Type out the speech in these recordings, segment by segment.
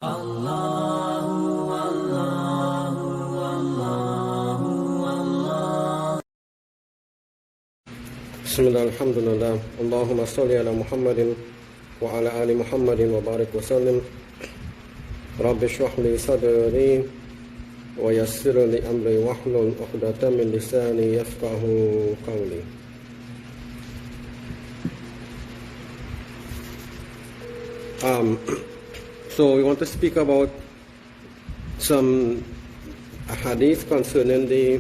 Bismillah, alhamdulillah, Allahumma salli ala Muhammadin wa ala ali Muhammadin wa barik wa sallim. Rabbi shrah li sadri wa yassir li amri wahlul 'uqdatan min lisani yafqahu qawli. So we want to speak about some hadith concerning the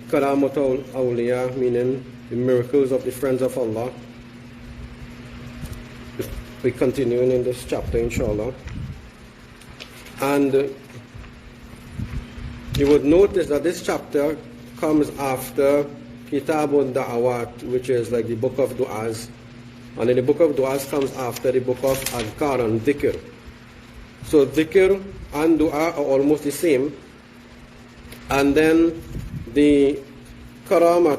Karamatul Awliya, meaning the miracles of the friends of Allah. We're continuing in this chapter, inshallah. And you would notice that this chapter comes after Kitabul Da'awat, which is like the book of du'as. And then the book of du'as comes after the book of Adhkar and Dhikr. So Dhikr and Du'a are almost the same. And then the karamat,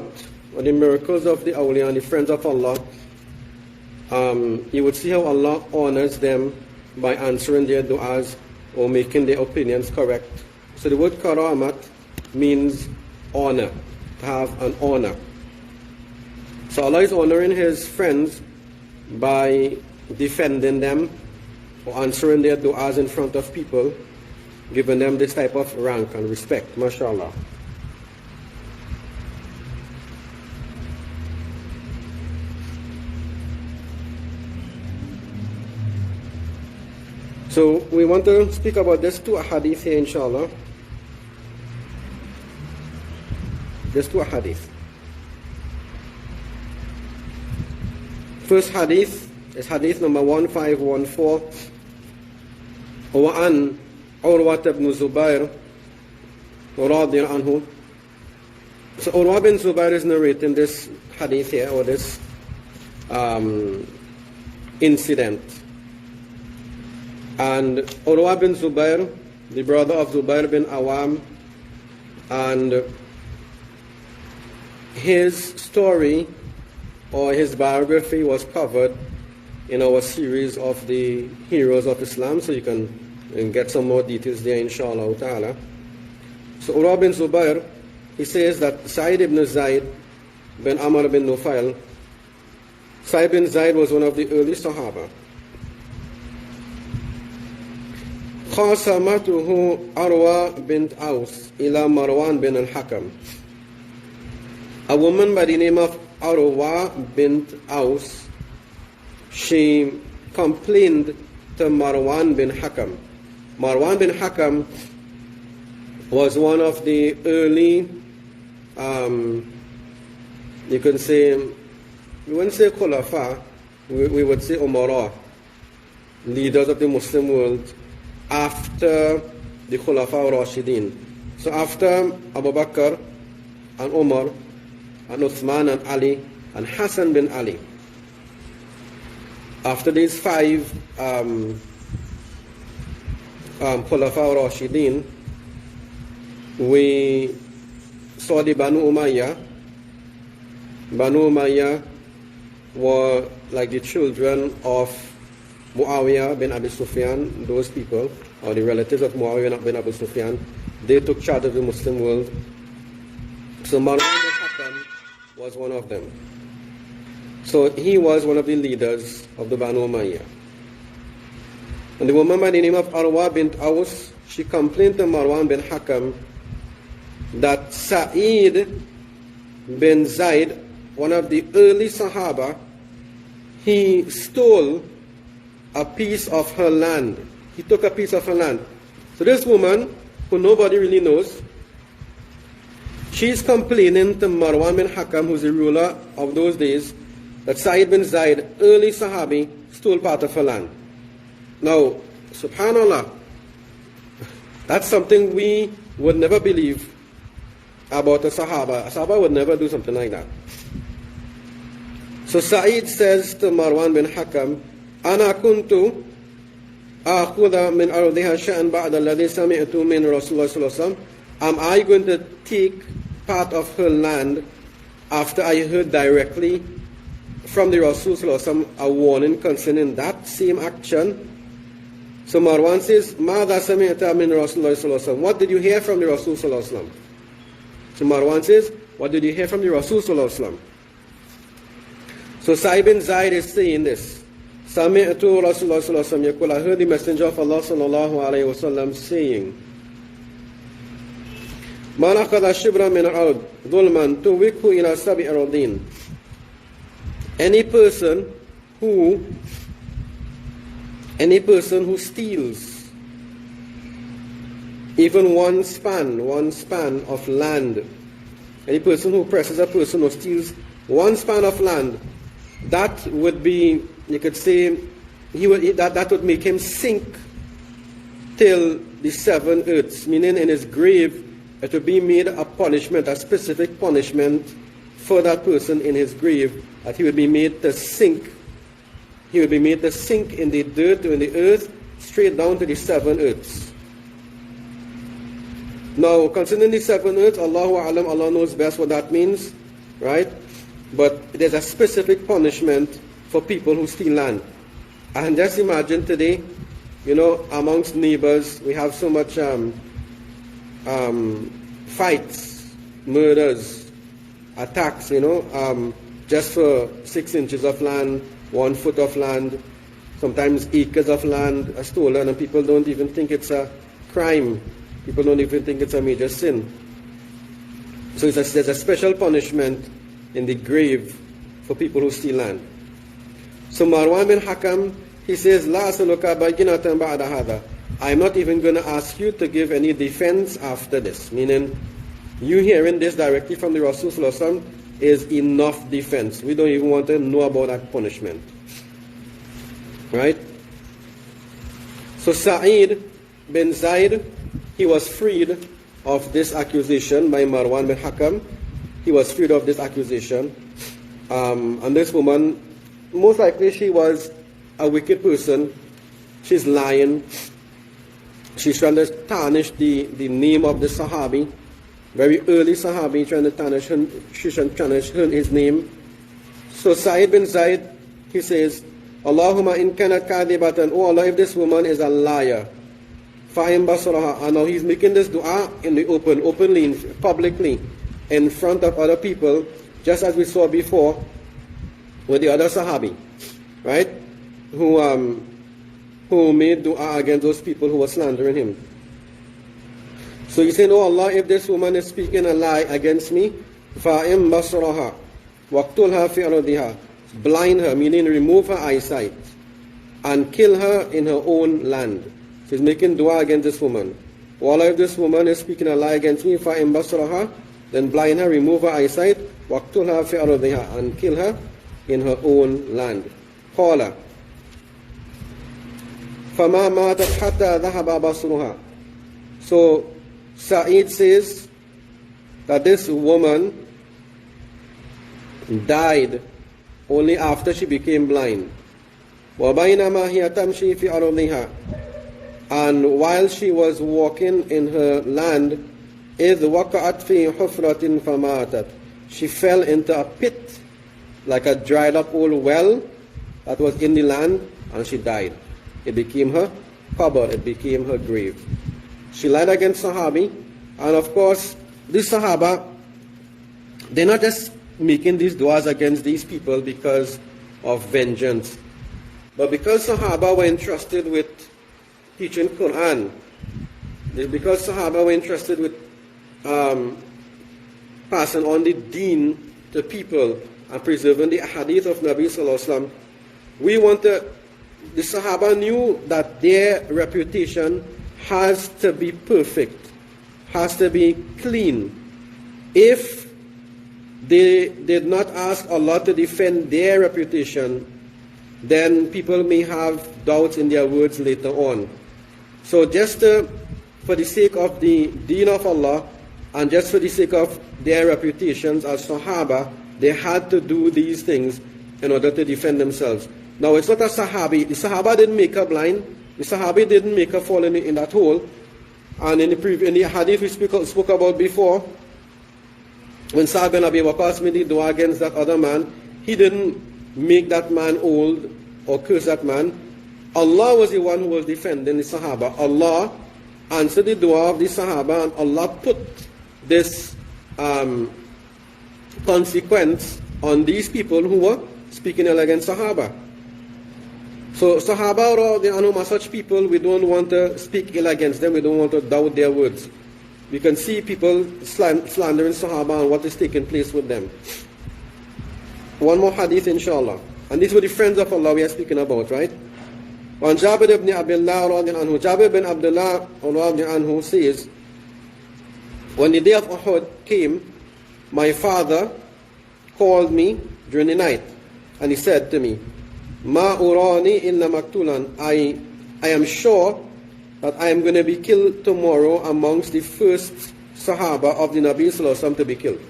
or the miracles of the awliya and the friends of Allah, you would see how Allah honors them by answering their du'as or making their opinions correct. So the word karamat means honor, to have an honor. So Allah is honoring His friends by defending them or answering their du'as in front of people, giving them this type of rank and respect, mashallah. So we want to speak about these two hadith here, inshallah. These two hadith. First hadith is hadith number 1514. وعن Urwa ibn Zubair radiyallahu anhu. So Urwa bin Zubair is narrating this hadith here, or this incident. And Urwa bin Zubair, the brother of Zubair bin Awam, and his story or his biography was covered in our series of the heroes of Islam, so you can get some more details there, inshallah ta'ala. So Urwa bin Zubair, he says that Sa'id ibn Zayd bin Amr bin Nufail, Sa'id bin Zayd was one of the early Sahaba. خاصمته Arwa bint Aus ila Marwan bin al-Hakam. A woman by the name of Arwa bint Aus, she complained to Marwan bin Hakam. Marwan bin Hakam was one of the early, you can say, we wouldn't say Khulafa, we would say Umara, leaders of the Muslim world after the Khulafa Rashidin. So after Abu Bakr and Umar and Uthman and Ali and Hassan bin Ali, after these five Khulafa Rashidin, we saw the Banu Umayyah. Banu Umayyah were like the children of Muawiyah bin Abi Sufyan, those people, or the relatives of Muawiyah bin Abi Sufyan. They took charge of the Muslim world. So Marwan bin Hakam was one of them. So he was one of the leaders of the Banu Umayyah. And the woman by the name of Arwa bint Aus, she complained to Marwan bin Hakam that Sa'id bin Zayd, one of the early Sahaba, he stole a piece of her land. He took a piece of her land. So this woman, who nobody really knows, she's complaining to Marwan bin Hakam, who's the ruler of those days, that Sa'id bin Zayd, early Sahabi, stole part of her land. Now, subhanallah, that's something we would never believe about a Sahaba. A Sahaba would never do something like that. So Sa'id says to Marwan bin Hakam, أنا كنت آخذ من أرضها شأن بعد الذي سمعت من رسول الله صلى الله عليه وسلم. Am I going to take part of her land after I heard directly from the Rasul sallallahu alaihi wasallam a warning concerning that same action? So Marwan says, ماذا سمعت من رسول الله صلى الله عليه وسلم? What did you hear from the Rasul sallallahu alaihi wasallam? So Marwan says, what did you hear from the Rasul sallallahu alaihi wasallam? So Sa'id bin Zaid is saying this. سمعت رسول الله صلى الله عليه وسلم يقول, I heard the Messenger of Allah sallallahu alaihi wasallam saying, من أخذ شبرا من الأرض ظلما توكه إلى سبع أراضين. Any person who steals even one span of land, any person who oppresses a person who steals one span of land, that would be, you could say, that would make him sink till the 7 earths, meaning in his grave it would be made a punishment, a specific punishment for that person in his grave, that he would be made to sink. He would be made to sink in the dirt or in the earth, straight down to the 7 earths. Now, concerning the 7 earths, Allahu A'lam, Allah knows best what that means, right? But there's a specific punishment for people who steal land. And just imagine today, you know, amongst neighbors, we have so much fights, murders, attacks, you know, just for 6 inches of land, 1 foot of land, sometimes acres of land are stolen, and people don't even think it's a crime. People don't even think it's a major sin. So there's a special punishment in the grave for people who steal land. So Marwan bin Hakam, he says, La as'aluka bayyinatan ba'da hadha. I'm not even going to ask you to give any defense after this. Meaning, you hearing this directly from the Rasul sallallahu alaihi wasallam is enough defense. We don't even want to know about that punishment. Right? So Sa'id bin Zaid, he was freed of this accusation by Marwan bin Hakam. He was freed of this accusation. And this woman, most likely she was a wicked person. She's lying. She's trying to tarnish the name of the Sahabi. Very early Sahabi, trying to tarnish his name. So Sa'id bin Zaid, he says, Allahumma in kanat kadibatan, oh Allah, if this woman is a liar, fa'in basaraha, and now he's making this dua in the openly, publicly, in front of other people, just as we saw before with the other Sahabi, right? Who made dua against those people who were slandering him. So he said, oh Allah, if this woman is speaking a lie against me, fa'im basraha, waqtulha fi aradiha, blind her, meaning remove her eyesight, and kill her in her own land. She's making dua against this woman. Oh Allah, if this woman is speaking a lie against me, fa'im basraha, then blind her, remove her eyesight, waqtulha fi aradiha, and kill her in her own land. Qala فَمَا مَاتَتْ حَتَّى ذَهَبَ بَصْرُهَا. So Sa'id says that this woman died only after she became blind. وَبَيْنَمَا هِيَ تَمْشِي فِي أَرْضِهَا. And while she was walking in her land, إِذْ وَقَعَتْ فِي حُفْرَةٍ فَمَاتَتْ. She fell into a pit, like a dried up old well that was in the land, and she died. It became her qabr, it became her grave. She lied against Sahabi, and of course, these Sahaba, they're not just making these du'as against these people because of vengeance, but because Sahaba were entrusted with teaching Quran, because Sahaba were entrusted with passing on the deen to people and preserving the hadith of Nabi sallallahu alaihi wasallam. We want to. The Sahaba knew that their reputation has to be perfect, has to be clean. If they did not ask Allah to defend their reputation, then people may have doubts in their words later on. So just for the sake of the deen of Allah, and just for the sake of their reputations as Sahaba, they had to do these things in order to defend themselves. Now, it's not a Sahabi. The Sahaba didn't make her blind. The Sahabi didn't make her fall in that hole. And in the hadith we spoke about before, when Sa'd bin Abi Waqqas made the dua against that other man, he didn't make that man old or curse that man. Allah was the one who was defending the Sahaba. Allah answered the dua of the Sahaba, and Allah put this consequence on these people who were speaking ill against Sahaba. So Sahaba are such people, we don't want to speak ill against them, we don't want to doubt their words. We can see people slandering Sahaba and what is taking place with them. One more hadith, inshallah. And these were the friends of Allah we are speaking about, right? When Jabir ibn Abdullah, Jabir ibn Abdullah anhu says, when the day of Uhud came, my father called me during the night, and he said to me, Ma urani illa maktulan, I am sure that I am going to be killed tomorrow amongst the first Sahaba of the Nabi Sallallahu Alaihi Wasallam to be killed.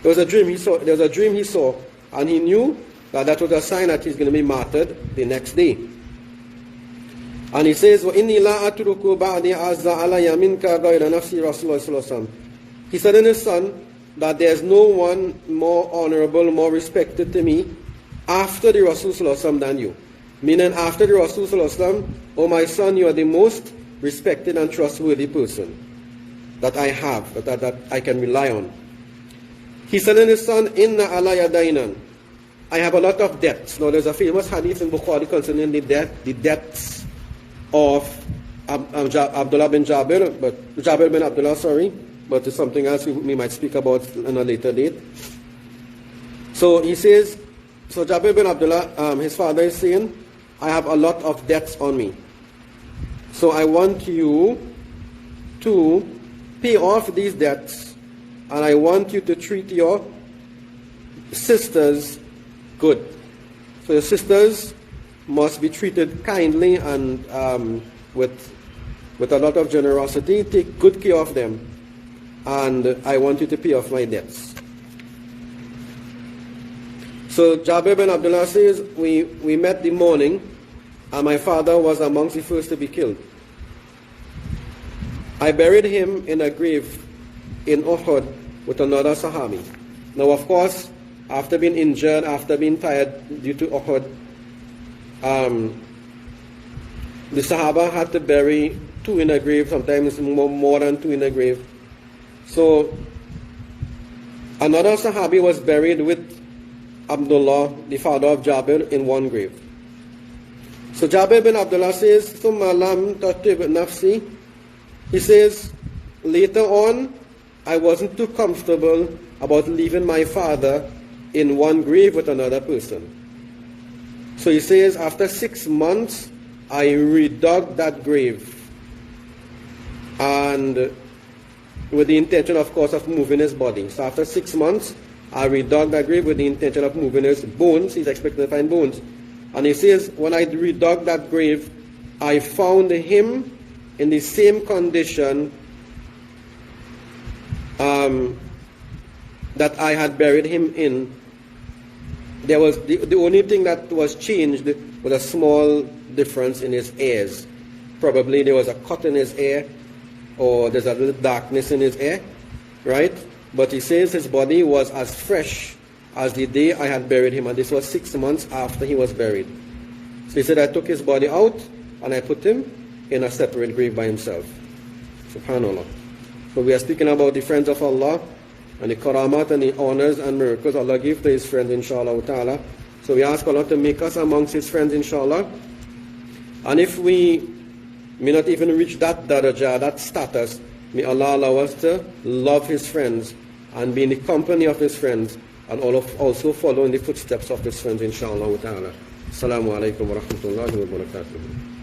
There was a dream he saw, and he knew that that was a sign that he's going to be martyred the next day. And he says, وَإِنِّي لَا أَتْرُكُ بَعْدِي عَزَّ عَلَيَّ مِنْكَ غَيْرَ نَفْسِي رَسُولُ اللَّهِ صَلَّى اللَّهُ عَلَيْهِ وَسَلَّمَ. He said in his son that there's no one more honorable, more respected to me after the Rasul Sallallahu Alaihi Wasallam than you. Meaning after the Rasul Sallallahu Alaihi Wasallam, oh my son, you are the most respected and trustworthy person that I have, that I can rely on. He said in his son, Inna alaya dainan. I have a lot of debts. Now there's a famous hadith in Bukhari concerning the debts of Abdullah bin Jabir, but Jabir bin Abdullah, but it's something else we might speak about in a later date. So he says, so Jabir bin Abdullah, his father is saying, I have a lot of debts on me. So I want you to pay off these debts, and I want you to treat your sisters good. So your sisters must be treated kindly and with a lot of generosity. Take good care of them, and I want you to pay off my debts. So Jabir bin Abdullah says, we met the morning, and my father was amongst the first to be killed. I buried him in a grave in Uhud with another Sahabi. Now of course, after being injured, after being tired due to Uhud, the Sahaba had to bury two in a grave, sometimes more than two in a grave. So another Sahabi was buried with Abdullah, the father of Jabir, in one grave. So Jabir bin Abdullah says, ثُمَّ لَمْ تَطِبْ نَفْسِي. He says, later on, I wasn't too comfortable about leaving my father in one grave with another person. So he says, after 6 months, I redug that grave. And with the intention, of course, of moving his body. So after 6 months, I redug that grave with the intention of moving his bones. He's expecting to find bones. And he says, when I redug that grave, I found him in the same condition that I had buried him in. There was the only thing that was changed was a small difference in his ears. Probably there was a cut in his ear, or there's a little darkness in his ear, right? But he says his body was as fresh as the day I had buried him, and this was 6 months after he was buried. So he said, I took his body out and I put him in a separate grave by himself. Subhanallah. So we are speaking about the friends of Allah and the karamat and the honors and miracles Allah gave to his friends, inshallah ta'ala. So we ask Allah to make us amongst his friends, inshallah. And if we may not even reach that daraja, that status, may Allah allow us to love his friends and be in the company of his friends, and also follow in the footsteps of his friends, inshallah ta'ala. Assalamu alaikum wa rahmatullahi wa barakatuh.